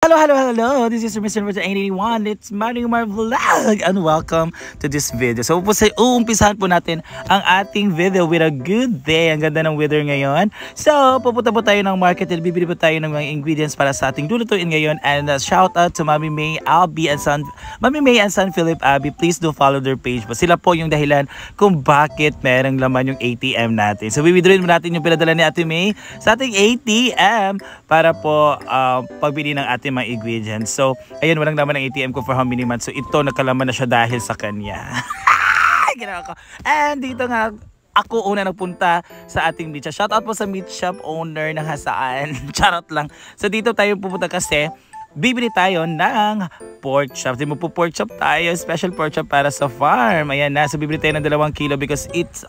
Hello. This is Mr. 81. It's Marimar Vlog and welcome to this video. So uumpisahan po natin ang ating video with a good day. Ang ganda ng weather ngayon. So pupunta po tayo ng market at bibili po tayo ng mga ingredients para sa ating lulutuin ngayon. And shout out to Mami May Abby and Son Philip Abby. Please do follow their page. Sila po yung dahilan kung bakit merong laman yung ATM natin. So withdrawin mo natin yung pinadala ni Ate May sa ating ATM para po pagbili ng ating mga ingredients. So, ayun, walang laman ng ATM ko for how many months. So, ito, nakalaman na siya dahil sa kanya. Ginawa ko. And dito nga, ako una nagpunta sa ating meat shop. Shout out po sa meat shop owner ng Hasaan. Charot lang. So, dito tayo pupunta kasi bibili tayo ng pork chop. Di mo po pork chop tayo. Special pork chop para sa farm. Ayan na. So, bibili tayo ng 2 kilo because it's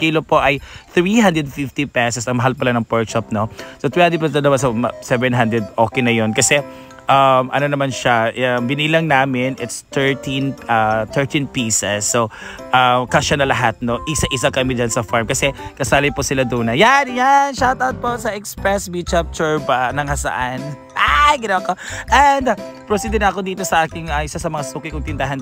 kilo po ay 350 pesos. Ang mahal pala ng pork chop, no? So, 300 plus na so 700. Okay na yon kasi ano naman siya, binilang namin, it's 13 pieces. So, kasya na lahat, no? Isa-isa kami dyan sa farm kasi kasali po sila doon. Yan! Shoutout po sa Express Beach Shop Churba ng Hasaan. Ginawa ko. And, proceed din ako dito sa aking isa sa mga suki kong tindahan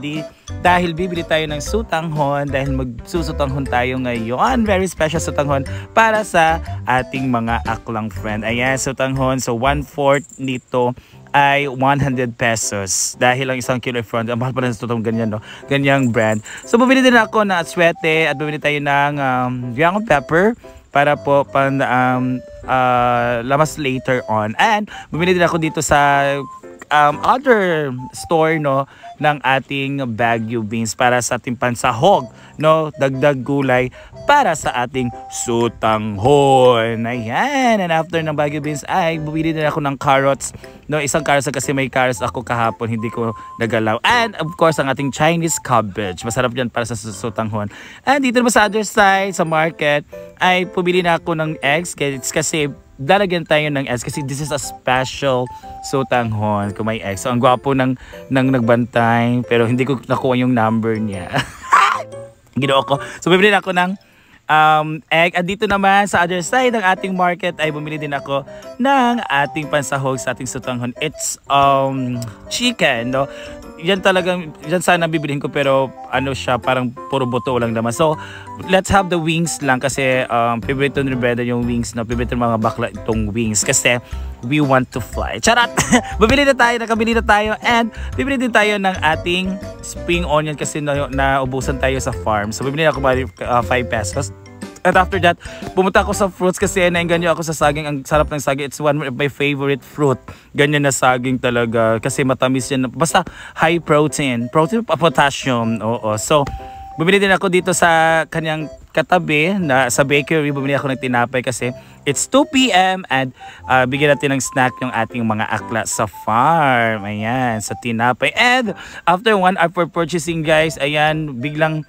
dahil bibili tayo ng sutanghon dahil magsusutanghon tayo ngayon. Very special sutanghon para sa ating mga aklang friend. Ayan, sutanghon. So, 1/4 nito ay 100 pesos dahil ang 1 kilo front ang mahal pa rin sa totoong ganyan, no? Ganyang brand. So bumili din ako ng atswete at bumili tayo ng young pepper para po lamas later on. And bumili din ako dito sa other store, no, ng ating Baguio beans para sa ating pansahog, no, dagdag gulay para sa ating sutanghon. Ayan, and after ng Baguio beans ay bumili din ako ng carrots, no, isang carrots kasi may carrots ako kahapon hindi ko nagalaw. And of course ang ating Chinese cabbage, masarap yan para sa sutanghon. And dito naman sa other side sa market ay pumili na ako ng eggs kasi lalagyan tayo ng eggs kasi this is a special sutanghon kung may eggs. So ang gwapo ng nagbantay pero hindi ko nakuha yung number niya. Ginawa ko. So bibili na ako ng egg. At dito naman sa other side ng ating market ay bumili din ako ng ating pansahog sa ating sutanghon. It's chicken, no? Yan sana bibilihin ko pero ano siya, parang puro buto lang naman. So, let's have the wings lang kasi favorite ni Brenda yung wings, no? Favorite ng mga bakla itong wings kasi we want to fly. Charot! Nakabili na tayo and bibili din tayo ng ating spring onion kasi naubusan tayo sa farm. So, bibili ako 5 pesos. At after that, pumunta ako sa fruits kasi nainganyo ako sa saging. Ang sarap ng saging. It's one of my favorite fruit. Ganyan na saging talaga. Kasi matamis yan. Basta high protein. Protein, potassium. Oo. So, bumili din ako dito sa kanyang katabi na sa bakery. Bumili ako ng tinapay kasi it's 2 PM and bigyan natin ng snack yung ating mga akla sa farm. Ayan, sa tinapay. And after 1 hour for purchasing, guys, ayan, biglang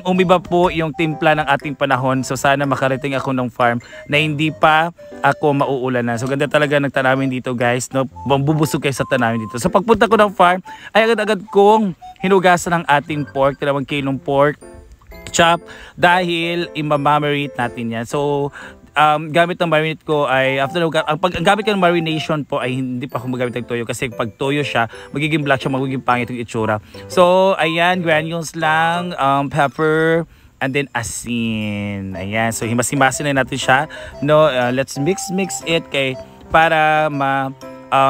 umiba po yung timpla ng ating panahon. So sana makarating ako ng farm na hindi pa ako mauulanan. So ganda talaga ng tanawin dito, guys, no? Bubusog kayo sa tanawin dito. So pagpunta ko ng farm ay agad-agad kong hinugasan ng ating pork, 2 kilong pork chop dahil imamarinate natin yan. So gamit ng marinate ko ay after ang gamit ko ng marination po ay hindi pa ako magamit ng toyo kasi pag toyo siya magiging black siya, magiging pangit yung itsura. So ayan, granules lang, pepper and then asin. Ayan, so himas-himasin na natin siya, no? Let's mix it para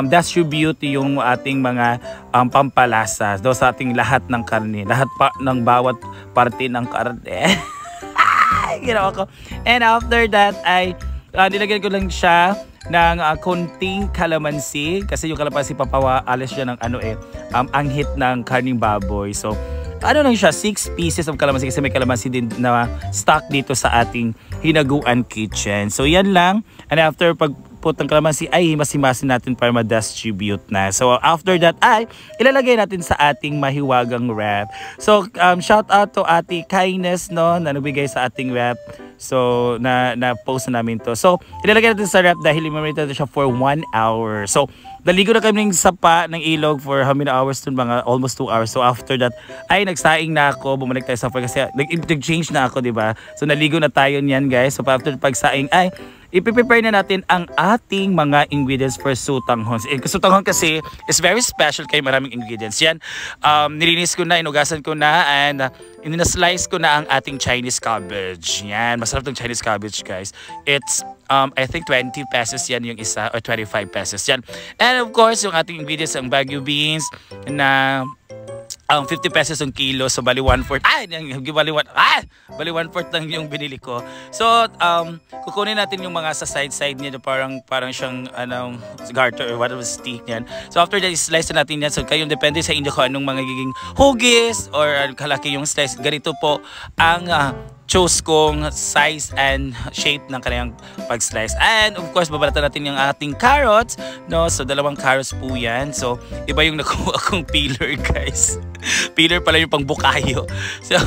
distribute yung ating mga pampalasa do sa ating lahat ng karne, lahat pa ng bawat parte ng karne. Ginawa ko. And after that ay nilagyan ko lang siya ng konting kalamansi kasi yung kalamansi papaalis siya ng anghit ng karning baboy. So ano lang siya, 6 pieces of kalamansi kasi may kalamansi din na stock dito sa ating hinaguan kitchen. So yan lang. And after pagput ng kalamansi ay himas-himasin natin para ma-distribute na. So after that ay ilalagay natin sa ating mahiwagang wrap. So shout out to Ate Kindness, no, na nabigay sa ating wrap. So na-post na namin to. So ilalagay natin sa wrap dahil i-marinate natin siya for 1 hour. So naligo na kami ng sapa ng ilog for how many hours dun, mga almost 2 hours. So after that ay nagsaing na ako, bumalik tayo sa farm kasi nag-change na ako, di ba? So naligo na tayo niyan, guys. So after pagsaing ay ipiprepare na natin ang ating mga ingredients for sutanghon. Sutanghon kasi is very special kay maraming ingredients. Yan, nilinis ko na, inugasan ko na, and in-slice ko na ang ating Chinese cabbage. Yan, masarap ng Chinese cabbage, guys. It's I think 20 pesos yan yung isa, or 25 pesos yan. And of course, yung ating ingredients, ang Baguio beans na 50 pesos ang kilo, so bali 1/4. Bali 1/4 lang yung binili ko. So, kukunin natin yung mga sa side niya, parang siyang garter or whatever stick niyan. So after that, slice na natin yan. So kayo, depende sa inyo kung anong mga giging hugis or kalaki yung slice. Ganito po ang choose kong size and shape ng kanyang pag-slice. And of course, babalatan natin yung ating carrots, no? So 2 carrots po yan. So iba yung nakuha kong peeler, guys. Peeler pala yung pangbukayo. So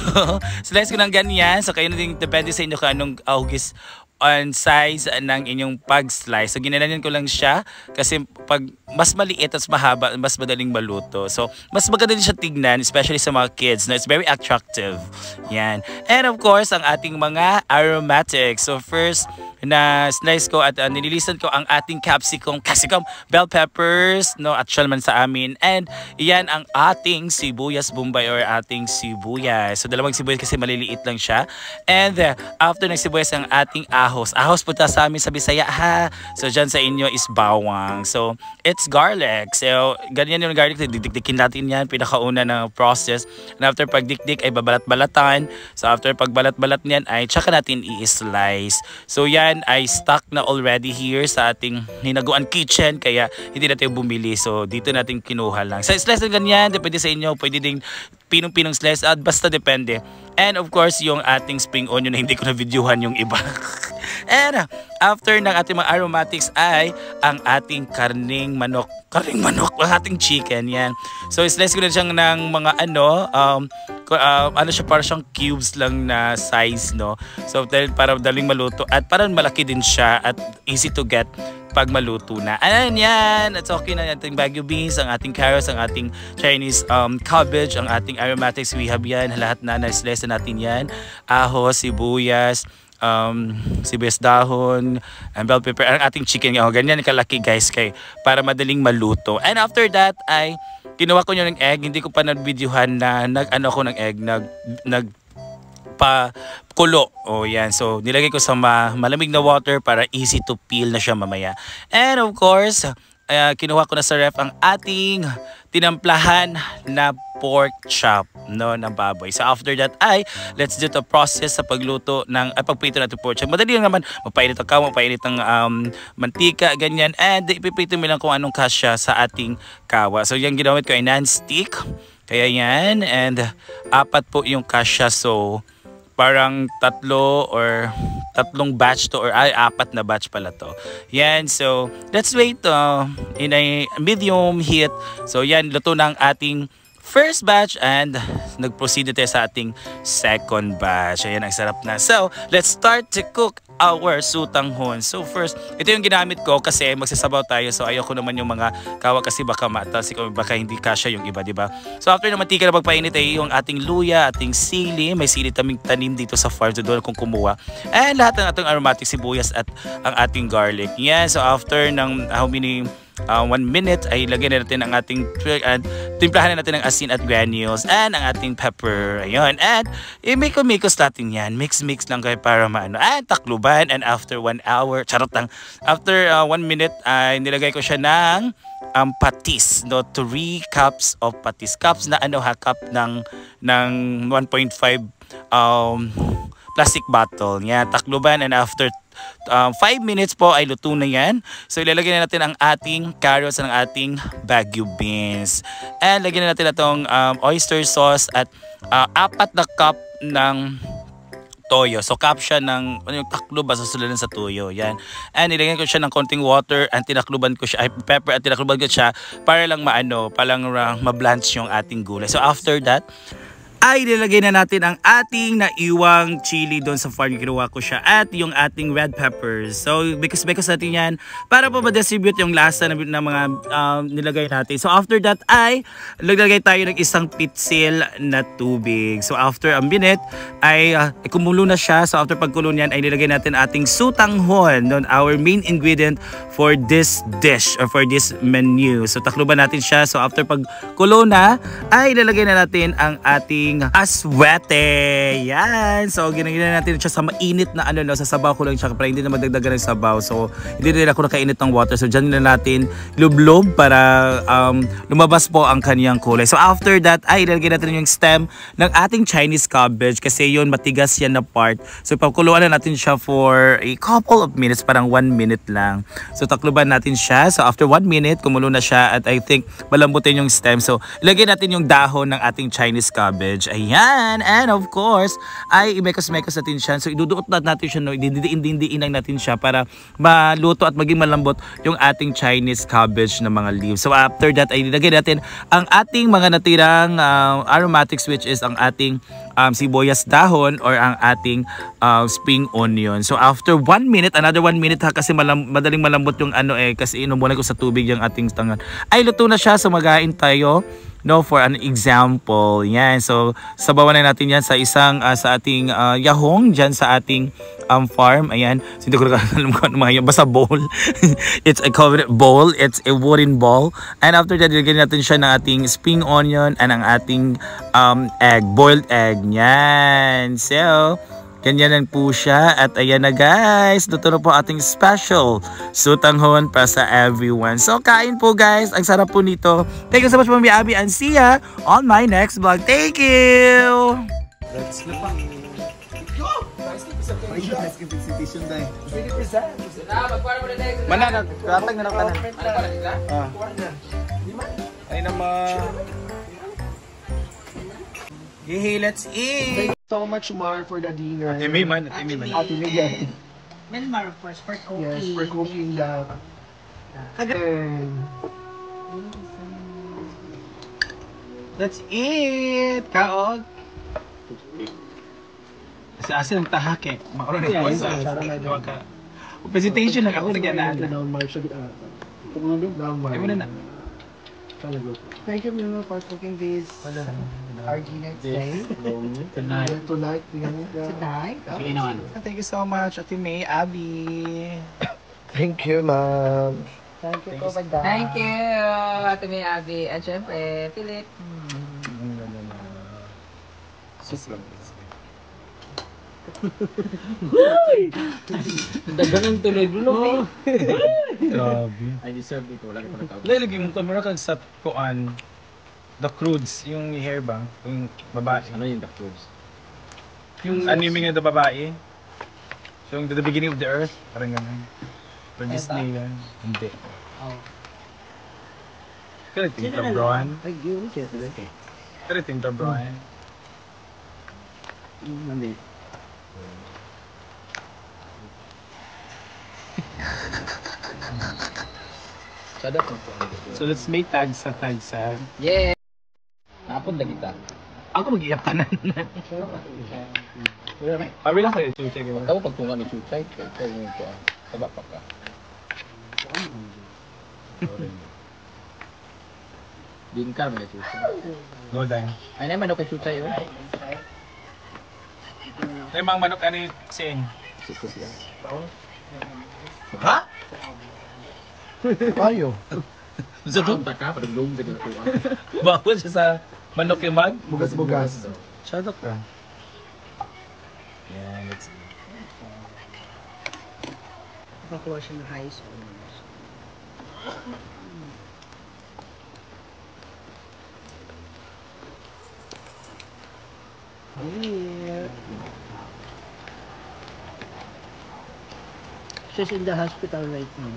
slice ko ng ganyan. So kayo na din, depende sa inyo kung anong hugis on size ng inyong pag-slice. So ginanyan ko lang siya kasi pag mas maliit at mahaba, mas madaling maluto. So mas maganda din siya tignan, especially sa mga kids. No? It's very attractive. Yan. And of course, ang ating mga aromatics. So first, na slice ko at nililisan ko ang ating capsicum, bell peppers, no, at man sa amin. And iyan ang ating sibuyas bombay or ating sibuyas. So 2 sibuyas kasi maliliit lang siya. And after ng sibuyas, ang ating ahos. Ahos punta sa amin sa Bisaya, ha. So dyan sa inyo is bawang. So it's garlic. So ganyan yung garlic. Dikdikin natin yan. Pinakauna ng process. And after pagdikdik ay babalat-balatan. So after pagbalat-balat niyan ay tsaka natin i-slice. So yan ay stock na already here sa ating hinaguan kitchen, kaya hindi natin bumili. So dito natin kinuha lang. Sa slice na ganyan, depende sa inyo. Pwede ding pinong-pinong slice at basta depende. And of course, yung ating spring onion na hindi ko na videohan yung iba. And after ng ating mga aromatics ay ang ating karning manok, ang ating chicken, yan. So slice ko na siyang ng mga siya, para siyang cubes lang na size, no. So para daling maluto at parang malaki din siya at easy to get pag maluto na. Ayan yan. It's okay na ating Baguio beans, ang ating carrots, ang ating Chinese cabbage, ang ating aromatics. We have yan. Lahat na na-slice na natin yan. Ahos, sibuyas, sibuyas dahon, and bell pepper, ang ating chicken. Ganyan kalaki, guys, para madaling maluto. And after that ay kinuha ko yung egg. Hindi ko pa na-videohan na nag-ano ko ng egg, kulo. Oh, yan. So, nilagay ko sa malamig na water para easy to peel na siya mamaya. And of course, kinuha ko na sa ref ang ating tinamplahan na pork chop, no, ng baboy. So after that ay let's do the process sa pagluto ng pagprito natin pork chop. Madali lang naman, mapainit ang kawang, mapainit ang mantika, ganyan, and ipiprito mo lang kung anong kasya sa ating kawa. So yung ginamit ko ay non-stick, kaya yan, and 4 po yung kasya. So parang 3 or 3 batch to, or 4 na batch pala to. Yan, so let's wait in a medium heat. So yan, luto na ang ating first batch and nag-proceed tayo sa ating second batch. Ayan, ang sarap na. So let's start to cook our sutanghon. So first, ito yung ginamit ko kasi magsasabaw tayo. So ayoko naman yung mga kawa kasi baka matas, baka hindi kasya yung iba, diba? So after na mantika na pagpainit ay yung ating luya, ating sili. May sili taming tanim dito sa farm. So doon kung kumuha. And lahat ng ating aromatic sibuyas at ang ating garlic. Yan. So after ng how many 1 minute ay lagyan na natin ang ating timplahan na natin ng asin at granules and ang ating pepper. Ayun. And i-mikos natin yan. Mix lang kayo para maano. And takluban. And after 1 hour, charot lang. After 1 minute ay nilagay ko siya ng patis, no, 3 cups of patis. Cups na cup ng 1.5 plastic bottle. Yan, takluban, and after 5 minutes po ay luto na yan. So ilalagay na natin ang ating carrots at ang ating Baguio beans. And lagyan na natin itong oyster sauce at 4 na cup ng toyo. So cup siya ng yung takluban sa sulalan sa toyo. Yan. And nilagyan ko siya ng konting water and tinakluban ko siya, pepper, at tinakluban ko siya para lang ma-blanch yung ating gulay. So after that, ay nilagay na natin ang ating naiwang chili doon sa farm. Kinuha ko siya at yung ating red peppers. So because natin yan para po ma-distribute yung lasa ng mga nilagay natin. So after that ay naglagay tayo ng isang pitsil na tubig. So after a minute ay kumulo na siya. So after pagkulo niyan ay nilagay natin ating sutanghon, our main ingredient for this dish or for this menu. So takluban natin siya. So after pagkulo na ay ilalagay na natin ang ating aswete. Yan. So ginagyan natin siya sa mainit na sasabaw ko lang siya para hindi na madagdagan ng sabaw. So hindi rin ako nakainit ng water. So dyan na natin lublob para lumabas po ang kaniyang kulay. So after that ay ilalagay natin yung stem ng ating Chinese cabbage kasi yun matigas yan na part. So pagkuluan na natin siya for a couple of minutes, parang 1 minute lang. So takluban natin siya. So after 1 minute kumulo na siya at I think malambutin yung stem. So ilagay natin yung dahon ng ating Chinese cabbage. Ayan. And of course, ay imekos-mekos natin siya. So iduduot natin siya, didiin lang natin siya para maluto at maging malambot yung ating Chinese cabbage na mga leaves. So after that, ay ilagay natin ang ating mga natirang aromatics, which is ang ating sibuyas dahon or ang ating spring onion. So after 1 minute, another 1 minute kasi madaling malambot yung kasi inumunan ko sa tubig yung ating tangan. Ay luto na siya. So magain tayo. For an example, yan. So, sabawan na natin yan sa isang, sa ating yahong, dyan sa ating farm. Ayan. So, hindi ko alam kung ano mga yan. Basta bowl. It's a covered bowl. It's a wooden bowl. And after that, ilagay natin siya ng ating spring onion and ang ating egg, boiled egg. Yan. So, ganyan lang po siya. At ayan na guys, luto na po ating special sutanghon para sa everyone. So kain po guys, ang sarap po nito. Thank you so much Mami Abby and see ya on my next vlog. Thank you! Let's go! Mana, katag na lang ay naman. Hey, let's eat! So much more for the dinner. Ate May man. Ate May, yes. Melmar, of course, for cooking. Yes, for cooking the... Let's eat! Kaog! Sa asin ang tahak eh. Mauro na yung presentation lang ako nagyanaan na. Ay mo na na. Thank you, Mima, for cooking this our dinner today. Tonight. Tonight. Okay naman. Thank you so much, Ate May, Abby. Thank you, ma'am. Thank you po, Badang. Thank you, Ate May Abby. At syempre, Philip. Dagan ang tuloy dulu eh. Grabe. I deserve it. Wala ko natawag. Lalagay mo kamera kag sa kuan. The Crudes, yung hair ba? Yung babae. Ano yung doctors? Yung anime nga the babae. So yung The Beginning of the Earth. Parang ganun. For Disney yan. Hindi. Oh. Kaya Tinta Brown. Ay, yun siya. Kaya Tinta Brown. Mandi. So let's make tags sa. Yeah! Napon na kita. Ako mag-iyak tanan. Pari lang kayo, chuchay. Ikaw pagtungan ni Chuchay. Ikaw yung ito. Taba pa ka. Bingkar mo na Chuchay. Go down. Ay na manok kay Chuchay yun. Ay, mga manok ano yung sing? Sikus yan. Ha? Payo. Sa to? Taka, padugdog sa dito. Bawal siya sa manok yung mag? Bugas-bugas. Shut up ka. Yeah, let's see. Nakakuha siya ng high school. Yeah. She's in the hospital right now.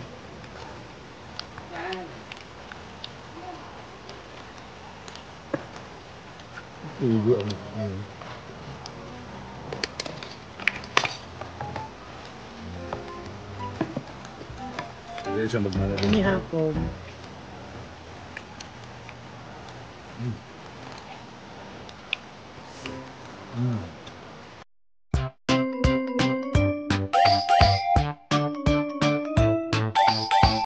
Ini hapon. Mm.